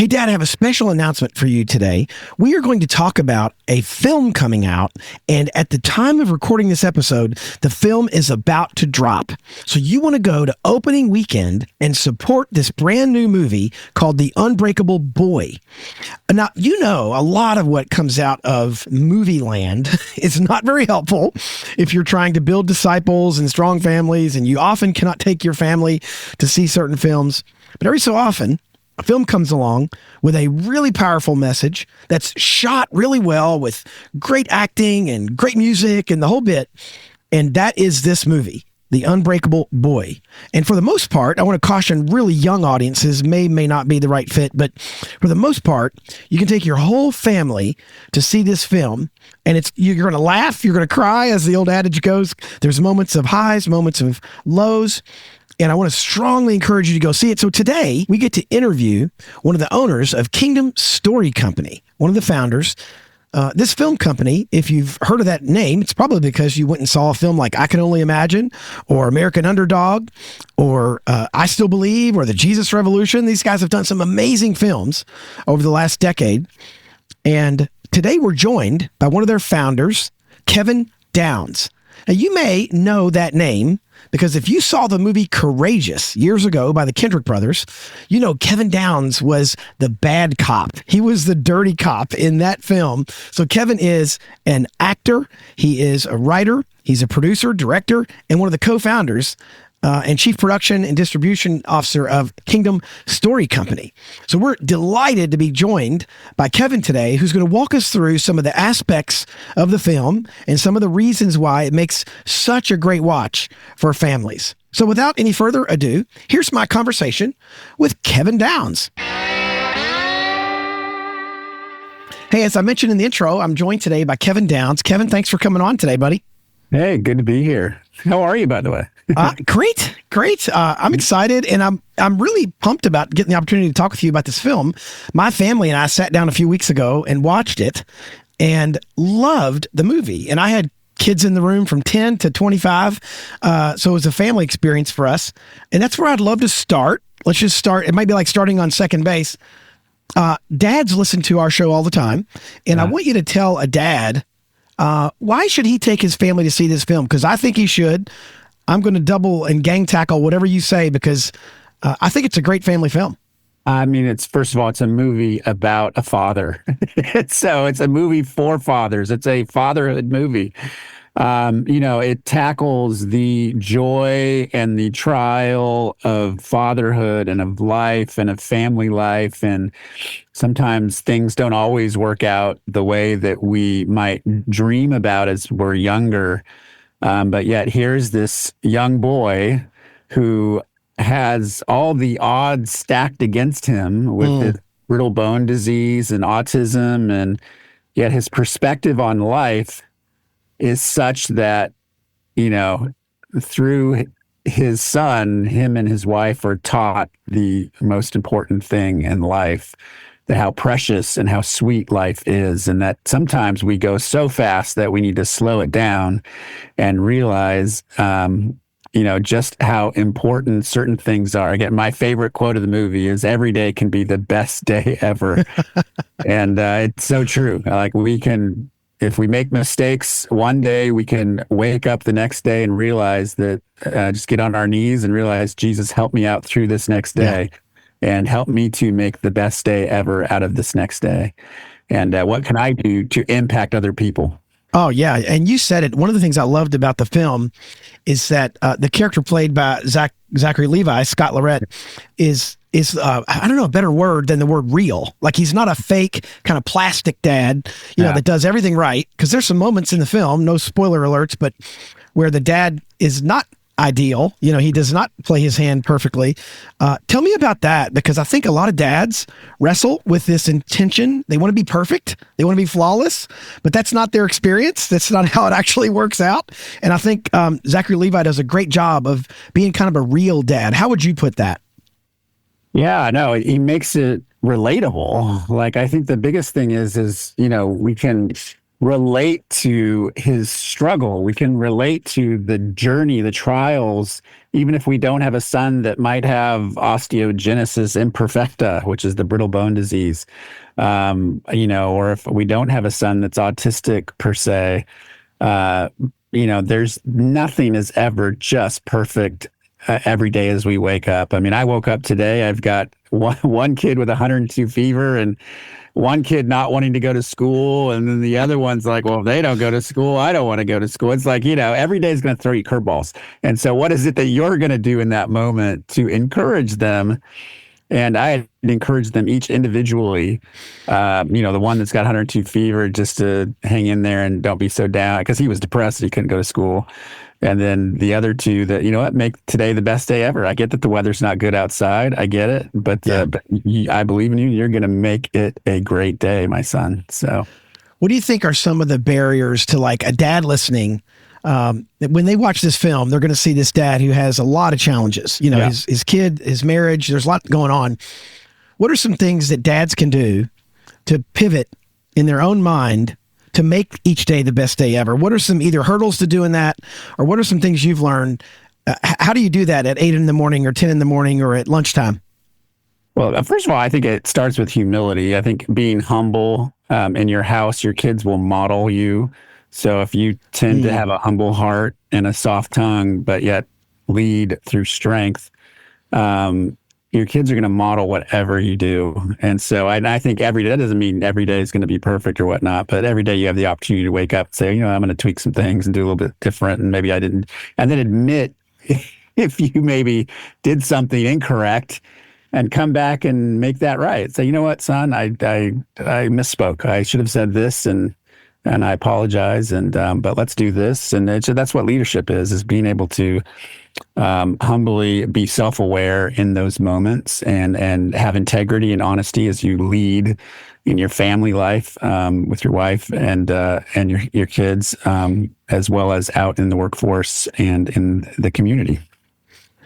Hey, Dad, I have a special announcement for you today. We are going to talk about a film coming out, and at the time of recording this episode, the film is about to drop. So you want to go to opening weekend and support this brand new movie called The Unbreakable Boy. Now, you know, a lot of what comes out of movie land is not very helpful if you're trying to build disciples and strong families, and you often cannot take your family to see certain films. But every so often, a film comes along with a really powerful message that's shot really well with great acting and great music and the whole bit. And that is this movie, The Unbreakable Boy. And for the most part, I want to caution really young audiences may not be the right fit, but for the most part, you can take your whole family to see this film, and you're going to laugh, you're going to cry, as the old adage goes. There's moments of highs, moments of lows. And I want to strongly encourage you to go see it. So today we get to interview one of the owners of Kingdom Story Company, one of the founders. This film company, if you've heard of that name, it's probably because you went and saw a film like I Can Only Imagine or American Underdog or I Still Believe or The Jesus Revolution. These guys have done some amazing films over the last decade. And today we're joined by one of their founders, Kevin Downs. Now, you may know that name because if you saw the movie Courageous years ago by the Kendrick brothers, you know Kevin Downs was the bad cop. He was the dirty cop in that film. So Kevin is an actor. He is a writer. He's a producer, director, and one of the co-founders and chief production and distribution officer of Kingdom Story Company. So we're delighted to be joined by Kevin today, who's going to walk us through some of the aspects of the film and some of the reasons why it makes such a great watch for families. So without any further ado, here's my conversation with Kevin Downs. Hey, as I mentioned in the intro, I'm joined today by Kevin Downs. Kevin, thanks for coming on today, buddy. Hey, good to be here. How are you, by the way? Great. I'm excited, and I'm really pumped about getting the opportunity to talk with you about this film. My family and I sat down a few weeks ago and watched it and loved the movie. And I had kids in the room from 10 to 25, so it was a family experience for us. And that's where I'd love to start. Let's just start. It might be like starting on second base. Dads listen to our show all the time, and I want you to tell a dad, why should he take his family to see this film? Because I think he should. I'm going to double and gang tackle whatever you say because I think it's a great family film. I mean, first of all, it's a movie about a father. So it's a movie for fathers. It's a fatherhood movie. It tackles the joy and the trial of fatherhood and of life and of family life. And sometimes things don't always work out the way that we might dream about as we're younger. But yet here's this young boy who has all the odds stacked against him with his brittle bone disease and autism. And yet his perspective on life is such that, through his son, him and his wife are taught the most important thing in life, that how precious and how sweet life is, and that sometimes we go so fast that we need to slow it down and realize, just how important certain things are. Again, my favorite quote of the movie is every day can be the best day ever. And it's so true. If we make mistakes one day, we can wake up the next day and realize that, just get on our knees and realize, Jesus, help me out through this next day. Yeah. And help me to make the best day ever out of this next day. And what can I do to impact other people? Oh, yeah. And you said it. One of the things I loved about the film is that the character played by Zachary Levi, Scott Lorette, is I don't know a better word than the word real. Like, he's not a fake kind of plastic dad, that does everything right. Because there's some moments in the film, no spoiler alerts, but where the dad is not ideal. He does not play his hand perfectly. Tell me about that, because I think a lot of dads wrestle with this intention. They want to be perfect. They want to be flawless, but that's not their experience. That's not how it actually works out. And I think Zachary Levi does a great job of being kind of a real dad. How would you put that? Yeah, no, he makes it relatable. Like, I think the biggest thing is, relate to his struggle. We can relate to the journey, the trials, even if we don't have a son that might have osteogenesis imperfecta, which is the brittle bone disease, or if we don't have a son that's autistic per se. There's nothing is ever just perfect every day as we wake up. I mean, I woke up today, I've got one kid with 102 fever and one kid not wanting to go to school. And then the other one's like, well, if they don't go to school, I don't want to go to school. It's like, every day is going to throw you curveballs. And so what is it that you're going to do in that moment to encourage them? And I encourage them each individually, the one that's got 102 fever, just to hang in there and don't be so down, because he was depressed. He couldn't go to school. And then the other two that, make today the best day ever. I get that the weather's not good outside. I get it. But I believe in you. You're going to make it a great day, my son. So what do you think are some of the barriers to, like, a dad listening? When they watch this film, they're going to see this dad who has a lot of challenges, his kid, his marriage, there's a lot going on. What are some things that dads can do to pivot in their own mind to make each day the best day ever? What are some either hurdles to doing that, or what are some things you've learned? How do you do that at 8 in the morning or 10 in the morning or at lunchtime? Well, first of all, I think it starts with humility. I think being humble in your house, your kids will model you. So if you tend to have a humble heart and a soft tongue, but yet lead through strength, your kids are going to model whatever you do. And so I think every day, that doesn't mean every day is going to be perfect or whatnot, but every day you have the opportunity to wake up and say, I'm going to tweak some things and do a little bit different. And maybe I didn't, and then admit if you maybe did something incorrect and come back and make that right. Say, you know what, son, I misspoke. I should have said this, and I apologize. But let's do this. And that's what leadership is being able to humbly be self-aware in those moments and have integrity and honesty as you lead in your family life with your wife and your kids, as well as out in the workforce and in the community.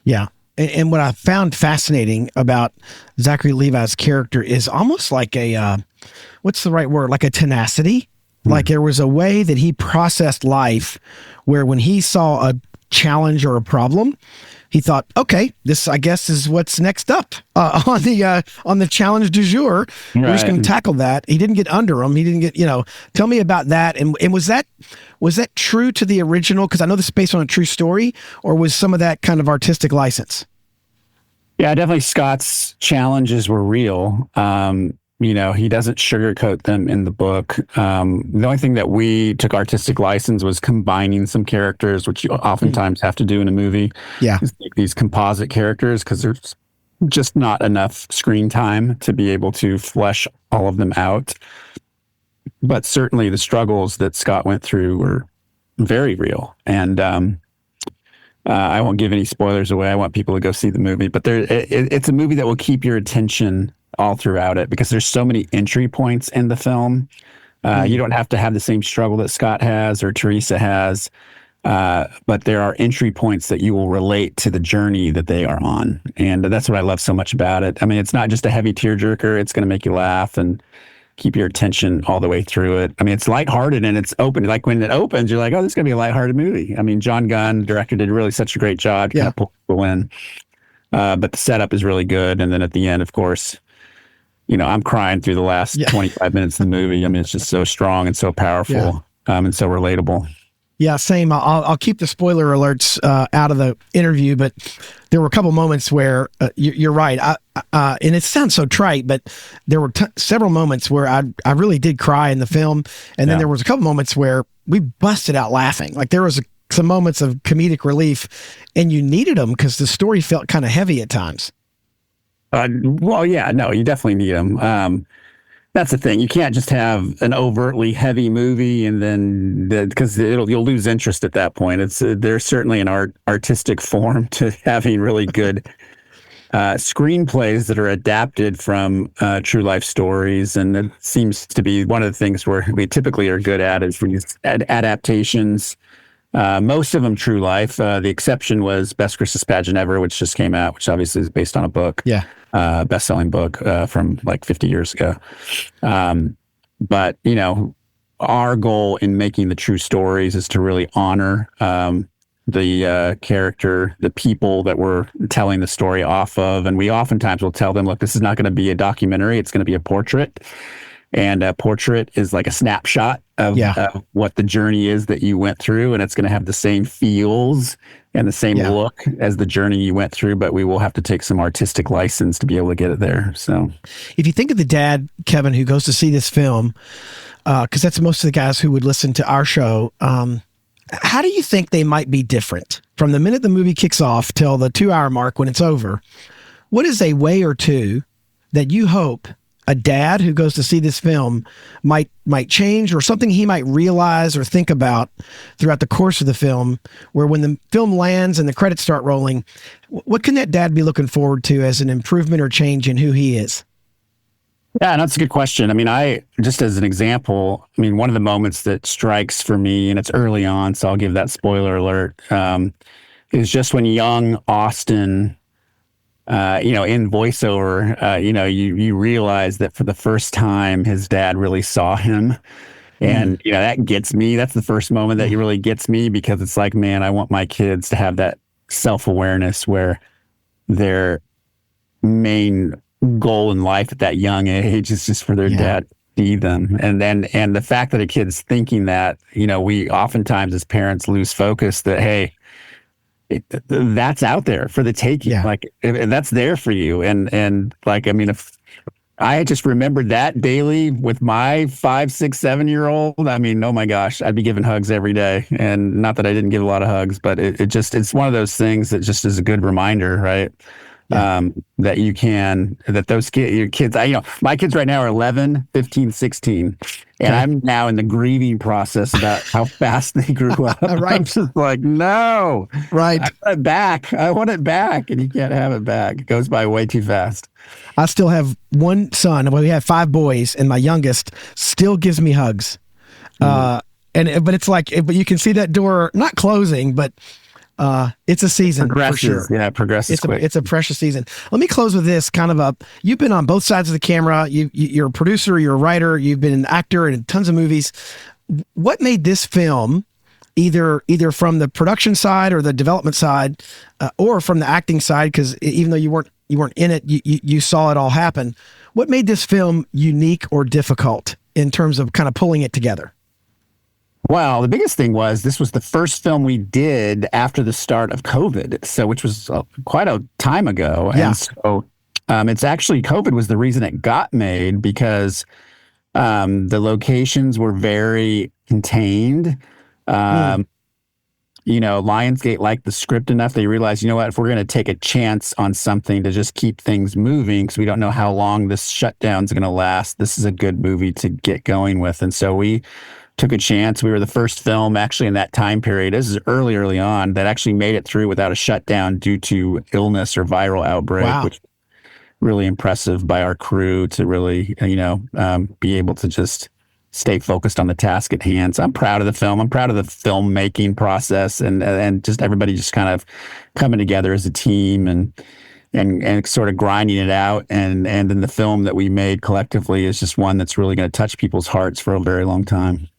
Yeah. And what I found fascinating about Zachary Levi's character is almost like what's the right word? Like a tenacity. Like there was a way that he processed life where when he saw a challenge or a problem, he thought, okay, this, I guess, is what's next up on the challenge du jour. Right. We're just going to tackle that. He didn't get under him. He didn't get, tell me about that. And was that true to the original? Because I know this is based on a true story, or was some of that kind of artistic license? Yeah, definitely Scott's challenges were real. He doesn't sugarcoat them in the book. The only thing that we took artistic license was combining some characters, which you oftentimes have to do in a movie. Yeah. These composite characters, because there's just not enough screen time to be able to flesh all of them out. But certainly the struggles that Scott went through were very real. And I won't give any spoilers away. I want people to go see the movie. But it's a movie that will keep your attention all throughout it, because there's so many entry points in the film. You don't have to have the same struggle that Scott has or Teresa has, but there are entry points that you will relate to the journey that they are on. And that's what I love so much about it. I mean, it's not just a heavy tearjerker. It's going to make you laugh and keep your attention all the way through it. I mean, it's lighthearted and it's open. Like when it opens, you're like, oh, this is going to be a lighthearted movie. I mean, John Gunn, the director, did really such a great job to kind of pull people in. But the setup is really good. And then at the end, of course, I'm crying through the last 25 minutes of the movie. I mean, it's just so strong and so powerful and so relatable. Yeah, same. I'll keep the spoiler alerts out of the interview, but there were a couple moments where you're right. And it sounds so trite, but there were several moments where I really did cry in the film. And then there was a couple moments where we busted out laughing. Like there was some moments of comedic relief, and you needed them because the story felt kind of heavy at times. You definitely need them. That's the thing. You can't just have an overtly heavy movie and then because you'll lose interest at that point. There's certainly an artistic form to having really good screenplays that are adapted from true life stories, and it seems to be one of the things where we typically are good at is these adaptations. Most of them true life. The exception was Best Christmas Pageant Ever, which just came out, which obviously is based on a book. Yeah. Best-selling book from like 50 years ago. But, our goal in making the true stories is to really honor the character, the people that we're telling the story off of. And we oftentimes will tell them, look, this is not going to be a documentary. It's going to be a portrait. And a portrait is like a snapshot of what the journey is that you went through. And it's going to have the same feels and the same look as the journey you went through. But we will have to take some artistic license to be able to get it there. So if you think of the dad, Kevin, who goes to see this film, because that's most of the guys who would listen to our show, how do you think they might be different from the minute the movie kicks off till the 2-hour mark when it's over? What is a way or two that you hope a dad who goes to see this film might change, or something he might realize or think about throughout the course of the film, where when the film lands and the credits start rolling, what can that dad be looking forward to as an improvement or change in who he is? Yeah, that's a good question. I mean, just as an example, I mean, one of the moments that strikes for me, and it's early on, so I'll give that spoiler alert, is just when young Austin, in voiceover, you realize that for the first time, his dad really saw him. And, that gets me. That's the first moment that really gets me, because it's like, man, I want my kids to have that self-awareness where their main goal in life at that young age is just for their dad to see them. And the fact that a kid's thinking that, we oftentimes as parents lose focus that, hey, that's out there for the taking. Like, that's there for you. And like, I mean, if I just remembered that daily with my 5, 6, 7-year-old, I mean, oh my gosh, I'd be giving hugs every day. And not that I didn't give a lot of hugs, but it's one of those things that just is a good reminder, right? That those your kids, my kids right now are 11, 15, 16. And I'm now in the grieving process about how fast they grew up. Right. I'm just like, no. Right. I want it back. I want it back. And you can't have it back. It goes by way too fast. I still have one son. Well, we have 5 boys, and my youngest still gives me hugs. But it's like, but you can see that door not closing, but it's a season for sure. Yeah, progresses quick. It's a precious season. Let me close with this kind of you've been on both sides of the camera. You're a producer, you're a writer, you've been an actor in tons of movies. What made this film, either from the production side or the development side, or from the acting side, because even though you weren't in it, you saw it all happen. What made this film unique or difficult in terms of kind of pulling it together? Well, the biggest thing was this was the first film we did after the start of COVID, which was quite a time ago. Yeah. And so it's actually, COVID was the reason it got made, because the locations were very contained. Lionsgate liked the script enough. They realized, if we're going to take a chance on something to just keep things moving, because we don't know how long this shutdown's going to last, this is a good movie to get going with. And so we took a chance. We were the first film actually in that time period. This is early on that actually made it through without a shutdown due to illness or viral outbreak, which was really impressive by our crew to really, be able to just stay focused on the task at hand. So I'm proud of the film. I'm proud of the filmmaking process and just everybody just kind of coming together as a team and sort of grinding it out. And then the film that we made collectively is just one that's really going to touch people's hearts for a very long time.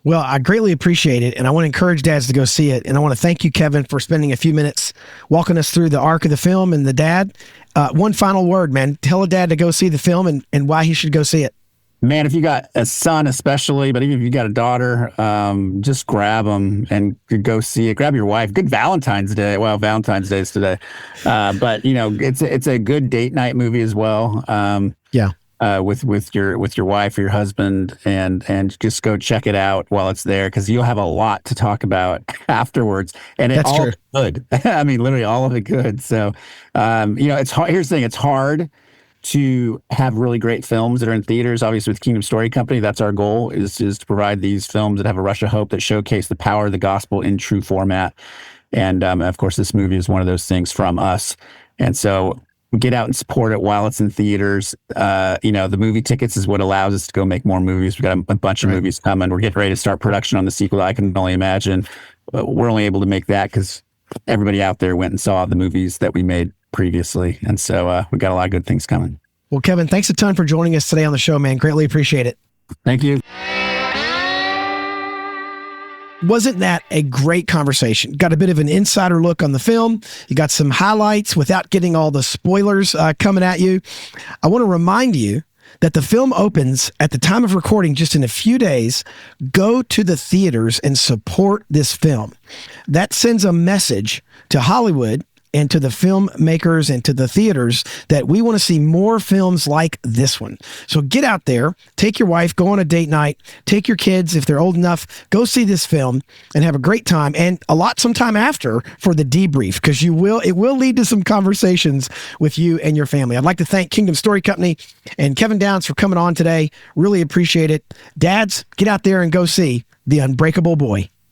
Well, I greatly appreciate it, and I want to encourage dads to go see it. And I want to thank you, Kevin, for spending a few minutes walking us through the arc of the film and the dad. One final word, man. Tell a dad to go see the film and why he should go see it. Man, if you got a son especially, but even if you got a daughter, just grab them and go see it. Grab your wife. Good Valentine's Day. Well, Valentine's Day is today. But, it's a good date night movie as well. With your wife or your husband, and just go check it out while it's there, because you'll have a lot to talk about afterwards. And it's all good. I mean, literally all of it good. So, it's hard. Here's the thing: it's hard to have really great films that are in theaters. Obviously, with Kingdom Story Company, that's our goal is to provide these films that have a rush of hope, that showcase the power of the gospel in true format. And of course, this movie is one of those things from us. And so, get out and support it while it's in theaters. The movie tickets is what allows us to go make more movies. We've got a bunch of movies coming. We're getting ready to start production on the sequel. I can only imagine. But we're only able to make that because everybody out there went and saw the movies that we made previously. And so we've got a lot of good things coming. Well, Kevin, thanks a ton for joining us today on the show, man. Greatly appreciate it. Thank you. Wasn't that a great conversation? Got a bit of an insider look on the film. You got some highlights without getting all the spoilers coming at you. I want to remind you that the film opens at the time of recording just in a few days. Go to the theaters and support this film. That sends a message to Hollywood and to the filmmakers and to the theaters that we want to see more films like this one. So get out there, take your wife, go on a date night, take your kids if they're old enough, go see this film and have a great time, and a lot sometime after for the debrief, because it will lead to some conversations with you and your family. I'd like to thank Kingdom Story Company and Kevin Downs for coming on today. Really appreciate it. Dads, get out there and go see The Unbreakable Boy.